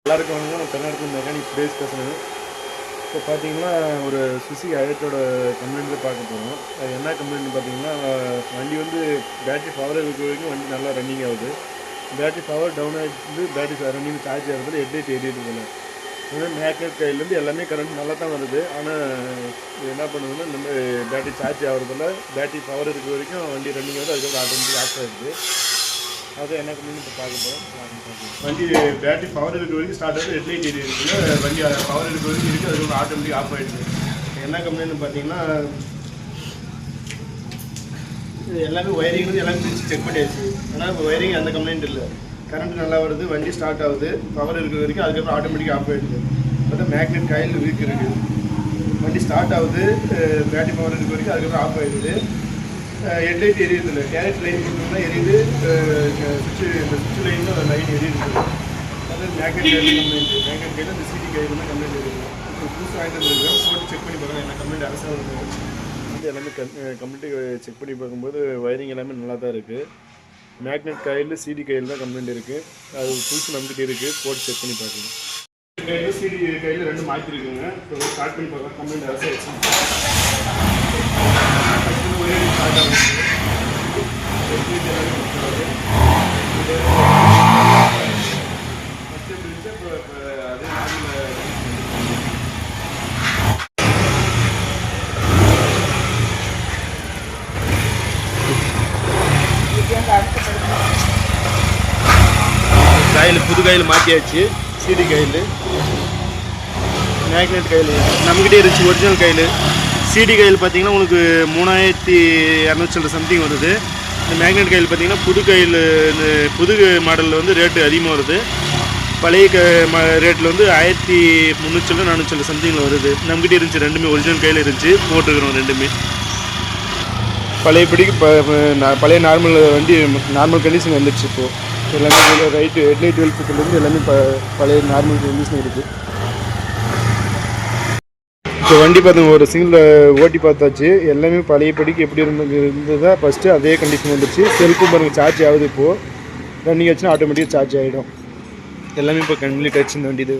எல்லாருக்கும் வந்து கர்நாடகா மெக்கானிக் சுரேஷ் பேசுகிறேன். இப்போ பார்த்தீங்கன்னா ஒரு சுசுகி ஹையட்டோட கம்ப்ளைண்ட்டில் பார்க்க போகிறோம். அது என்ன கம்ப்ளைண்ட்னு பார்த்தீங்கன்னா, வண்டி வந்து பேட்டரி பவர் இருக்கிற வரைக்கும் வண்டி நல்லா ரன்னிங் ஆகுது. பேட்டரி பவர் டவுன் ஆகிடுச்சு, பேட்டரி ரன்னிங் சார்ஜ் ஆகிறதுல ஹெட்லைட் எரியுது போல. அதனால் மேக்னெட் கையிலேருந்து எல்லாமே கரண்ட் நல்லா தான் வருது. ஆனால் இது என்ன பண்ணுதுன்னா, இந்த மாதிரி பேட்டரி சார்ஜ் ஆகிறதுல பேட்டரி பவர் இருக்கிற வரைக்கும் வண்டி ரன்னிங் ஆகுது, அதுக்கப்புறம் ஆட்டோமேட்டிக் ஆஃப் ஆகிடுது. அது என்ன கம்ப்ளைண்ட் இப்போ பார்க்க போகிறோம். வண்டி பேட்டரி பவர் இருக்கிற வரைக்கும் ஸ்டார்ட் ஆகுது, ஹெட்லைட் எரியுது. வண்டி பவர் இருக்கிற வரைக்கும் இருக்குது, அதுக்கப்புறம் ஆட்டோமேட்டிக் ஆஃப் ஆகிடுது. என்ன கம்ப்ளைண்ட்னு பார்த்தீங்கன்னா, எல்லாமே ஒயரிங் வந்து எல்லாமே பிரித்து செக் பண்ணியாச்சு. ஆனால் இப்போ ஒயரிங் அந்த கம்ப்ளைண்ட் இல்லை. கரண்ட் நல்லா வருது, வண்டி ஸ்டார்ட் ஆகுது, பவர் இருக்கிற வரைக்கும், அதுக்கப்புறம் ஆட்டோமேட்டிக்காக ஆஃப் ஆகிடுது. பார்த்தா மேக்னெட் காயில் வீக் இருக்குது. வண்டி ஸ்டார்ட் ஆகுது, பேட்டரி பவர் இருக்கிற வரைக்கும், அதுக்கப்புறம் ஆஃப் ஆகிடுது. ஹெட்லைட் எரியுது இல்லை, கேரட் லைன் கொடுத்தோம்னா எரியுது, சுவிட்ச் லைனில் லைன் எரியுது. அதாவது மேக்னெட் கையில் கம்ப்ளைண்ட், மேக்னெட் கையில் இந்த சிடி கையில் தான் கம்ப்ளைண்ட் எரியுது. இப்போ புதுசாக வாங்கிட்டு வந்துருக்கோம், போட்டு செக் பண்ணி பார்க்கலாம் என்ன கம்ப்ளைண்ட் அரசாக இருக்குது. வந்து எல்லாமே கம்ப்ளீட்டாக செக் பண்ணி பார்க்கும்போது ஒயரிங் எல்லாமே நல்லா தான் இருக்குது. மேக்னெட் காயில் சிடி கையில் தான் கம்ப்ளைண்ட் இருக்குது. அது புதுசு நம்பிக்கிட்டு இருக்குது, போட்டு செக் பண்ணி பார்க்கலாம். கையில் சிடி கையில் ரெண்டு மாற்றிருக்குங்க. இப்போ ஸ்டார்ட் பண்ணி பார்க்கலாம் கம்ப்ளைண்ட் அரசாக வச்சு. காயில் புது காயில் மாற்றியாச்சு. சிடி காயில், மேக்னெட் காயில் நம்மக்கிட்டே இருந்துச்சு ஒரிஜினல் காயில். சிடி காயில் பார்த்தீங்கன்னா உங்களுக்கு 3200 சம்திங் வருது. இந்த மேக்னெட் காயில் பார்த்தீங்கன்னா புது காயில், இந்த புது மாடலில் வந்து ரேட்டு அதிகமாக வருது. பழைய ரேட்டில் வந்து 1300 400 சம்திங்கில் வருது. நம்மக்கிட்டே இருந்துச்சு, ரெண்டுமே ஒரிஜினல் கையில் இருந்துச்சு, போட்டுருக்குறோம் ரெண்டுமே. பழையபடிக்கு பழைய நார்மல் வண்டி நார்மல் கண்டிஷன் வந்துடுச்சு. இப்போது எல்லாமே ரைட்டு ஹெட்லைட் வெளிச்சத்துலேருந்து எல்லாமே பழைய நார்மல் கண்டிஷன் இருக்குது. இப்போ வண்டி பார்த்தோம், ஒரு சிங்கிள் ஓட்டி பார்த்தாச்சு. எல்லாமே பழையபடிக்கு எப்படி இருந்ததா ஃபஸ்ட்டு அதே கண்டிஷன் வந்துடுச்சு. செல்ஃபும் பாருங்கள் சார்ஜ் ஆகுது. இப்போது ரன்னிங் ஆச்சுன்னா ஆட்டோமேட்டிக்காக சார்ஜ் ஆகிடும். எல்லாமே இப்போ கம்ப்ளீட் ஆச்சு இந்த வண்டி. இது